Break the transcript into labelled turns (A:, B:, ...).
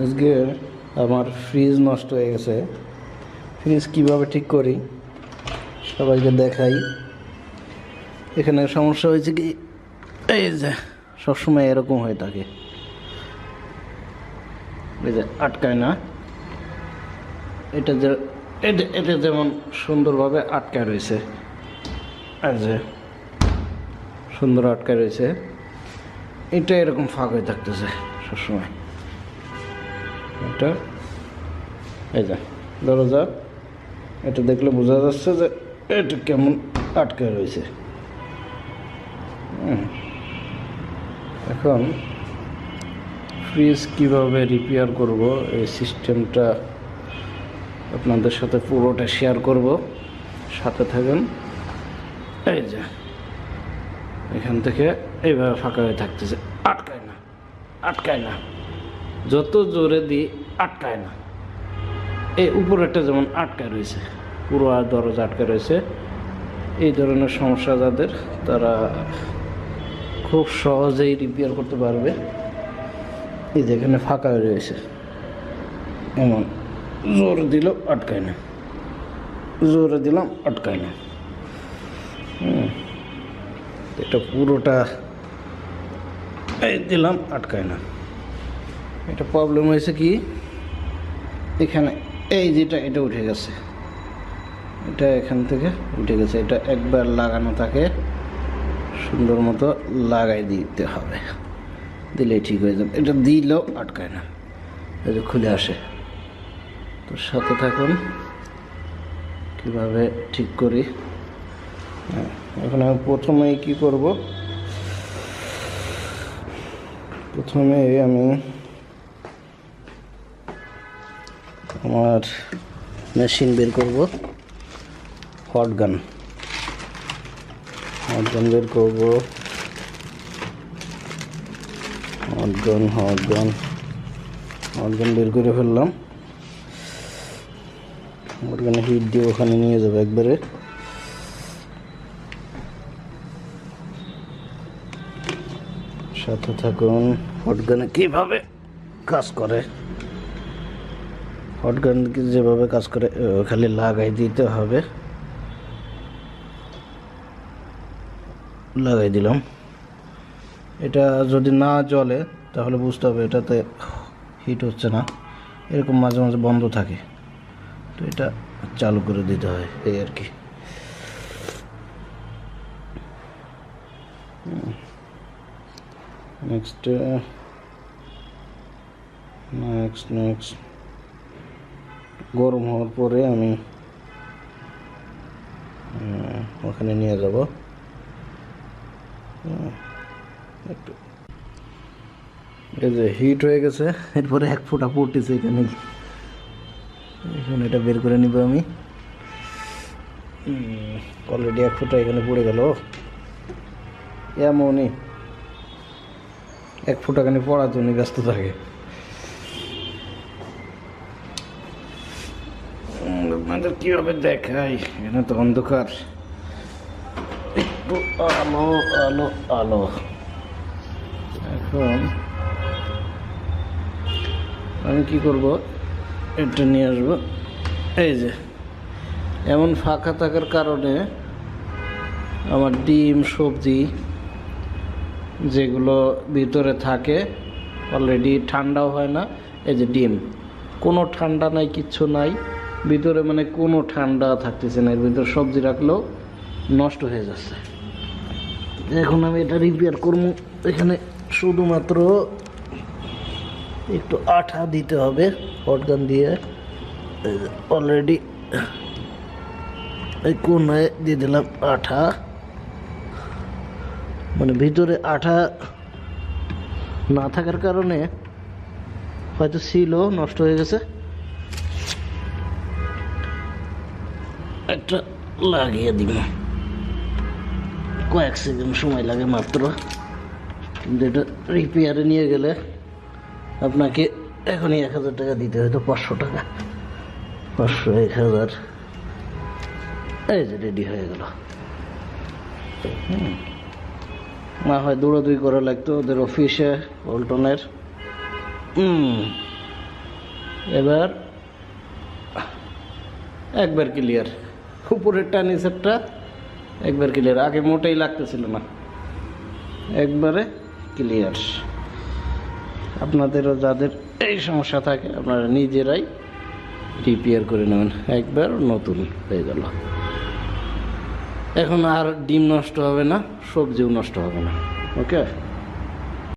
A: আজকে আমার ফ্রিজ নষ্ট হয়ে গেছে। ফ্রিজ কিভাবে ঠিক করি সবাইকে দেখাই। এখানে সমস্যা হয়েছে কি, এই যে সবসময় এরকম হয়ে থাকে, এই যে আটকায় না। এটা যেমন সুন্দরভাবে আটকায় রয়েছে, এই যে সুন্দর আটকায় রয়েছে, এটা এরকম ফাঁক হয়ে থাকতেছে সবসময়। এটা এই যে দরজা, এটা দেখলে বোঝা যাচ্ছে যে এটা কেমন আটকায় রয়েছে। এখন ফ্রিজ কিভাবে রিপেয়ার করব এই সিস্টেমটা আপনাদের সাথে পুরোটা শেয়ার করব, সাথে থাকেন। এই যে এখান থেকে এইভাবে ফাঁকা হয়ে থাকতেছে, আটকায় না, যত জোরে দিই আটকায় না। এই উপরেরটা যেমন আটকায় রয়েছে, পুরো দরজা আটকায় রয়েছে। এই ধরনের সমস্যা যাদের, তারা খুব সহজেই রিপেয়ার করতে পারবে। এই যে এখানে ফাঁকা হয়ে রয়েছে, এমন জোর দিলেও আটকায় না, জোরে দিলাম আটকায় না। এটা পুরোটা এই দিলাম আটকায় না। এটা প্রবলেম হয়েছে কি, এখানে এই যেটা এটা উঠে গেছে, এটা এখান থেকে উঠে গেছে। এটা একবার লাগানো থাকে, সুন্দর মতো লাগাই দিতে হবে, দিলেই ঠিক হয়ে যাবে। এটা দিলেও আটকায় না, এই যে খুলে আসে। তো সাথে থাকুন কীভাবে ঠিক করি। এখন আমি প্রথমেই কী করব, প্রথমে আমি আমার মেশিন বের করব, হট গান বের করব। হট গান বের করে ফেললাম। হট গানে হিট দিয়ে ওখানে নিয়ে যাবে একবারে। সাথে থাকুন হট গানে কীভাবে কাজ করে। হট গান যেভাবে কাজ করে খালি লাগাই দিতে হবে, লাগাই দিলাম। এটা যদি না জ্বলে তাহলে বুঝতে হবে এটাতে হিট হচ্ছে না, এরকম মাঝে মাঝে বন্ধ থাকে, তো এটা চালু করে দিতে হয়, এই আর কি। নেক্সট গরম হওয়ার পরে আমি ওখানে নিয়ে যাব। একটু এই যে হিট হয়ে গেছে, এরপরে এক ফোঁটা পড়তেছে এখানে। এখন এটা বের করে নিব আমি। অলরেডি এক ফোঁটা এখানে পড়ে গেল। এমনই এক ফোঁটাখানি পড়ার জন্য ব্যস্ত থাকে। আপনাদের কীভাবে দেখাই, এখানে তো অন্ধকার, একটু আলো আলো আলো। এখন আমি কি করব, এটা নিয়ে আসবো। এই যে এমন ফাঁকা থাকার কারণে আমার ডিম সবজি যেগুলো ভিতরে থাকে অলরেডি ঠান্ডাও হয় না। এই যে ডিম, কোনো ঠান্ডা নাই, কিচ্ছু নাই ভিতরে, মানে কোনো ঠান্ডা থাকতেছে না। এর ভিতরে সবজি রাখলেও নষ্ট হয়ে যাচ্ছে। এখন আমি এটা রিপেয়ার করবো। এখানে শুধুমাত্র একটু আঠা দিতে হবে হট গান দিয়ে। অলরেডি এই কোনায় দিয়ে দিলাম আঠা, মানে ভিতরে আঠা না থাকার কারণে হয়তো ছিল, নষ্ট হয়ে গেছে। একটা লাগিয়ে দিব, কয়েক সেকেন্ড সময় লাগে মাত্র, কিন্তু এটা রিপেয়ারে নিয়ে গেলে আপনাকে এখনই 1000 টাকা দিতে হয়তো 500 টাকা, 500 1000। এই যে রেডি হয়ে গেল। না হয় দৌড়াদৌড়ি করা লাগতো ওদের অফিসে পল্টনের। এবার একবার ক্লিয়ার, উপরেরটা নিচেরটা একবার ক্লিয়ার, আগে মোটেই লাগতেছিল না, একবারে ক্লিয়ার। আপনাদেরও যাদের এই সমস্যা থাকে আপনারা নিজেরাই রিপেয়ার করে নেবেন, একবার নতুন হয়ে গেল। এখন আর ডিম নষ্ট হবে না, সবজিও নষ্ট হবে না। ওকে।